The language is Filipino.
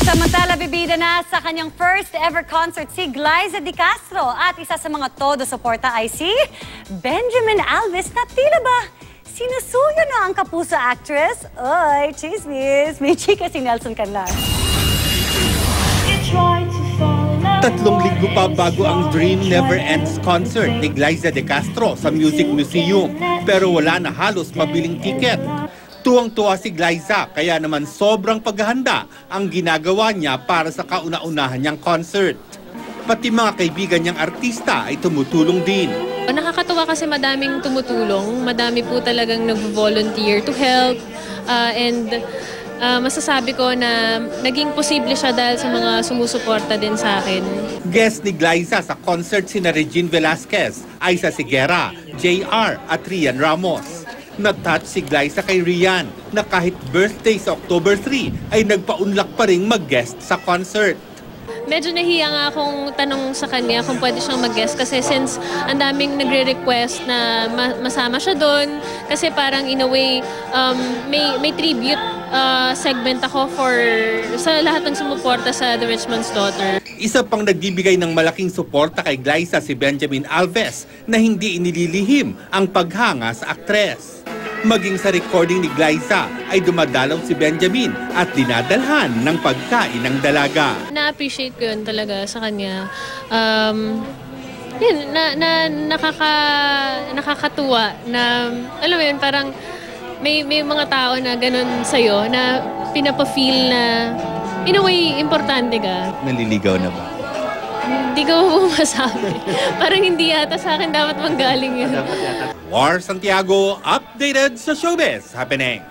Samantala, bibida na sa kanyang first ever concert si Glyza De Castro at isa sa mga todo-suporta ay si Benjamin Alves na tila ba sinusuyo na ang kapuso actress. Oy, chismis! May chika si Nelson Canlar. 3 linggo pa bago ang Dream Never Ends concert ni Glyza De Castro sa Music Museum. Pero wala na halos mabiling tiket. Tuwang-tuwa si Glyza, kaya naman sobrang paghahanda ang ginagawa niya para sa kauna-unahan niyang concert. Pati mga kaibigan niyang artista ay tumutulong din. Nakakatuwa kasi madaming tumutulong, madami po talagang nag-volunteer to help and masasabi ko na naging posible siya dahil sa mga sumusuporta din sa akin. Guest ni Glyza sa concert sina Regine Velasquez, Aiza Sigera, JR at Rian Ramos. Na-touch si Glyza kay Rian na kahit birthday sa October 3 ay nagpaunlak pa ring mag-guest sa concert. Medyo nahiya nga akong tanong sa kanya kung pwede siyang mag-guest kasi since ang daming nagre-request na masama siya doon kasi parang in a way may tribute segment ako sa lahat ng sumuporta sa The Rich Man's Daughter. Isa pang nagbibigay ng malaking suporta kay Glyza si Benjamin Alves na hindi inililihim ang paghanga sa aktres. Maging sa recording ni Glyza ay dumadalaw si Benjamin at dinadalhan ng pagkain ng dalaga. Na-appreciate ko yun talaga sa kanya. Yun, nakakatuwa na, alam mo yun, parang may mga tao na ganun sa'yo na pinapa-feel na in a way, importante ka. Naliligaw na ba? Hindi ko masabi. Parang hindi yata sa akin dapat manggaling yun. War Santiago, updated sa showbiz happening.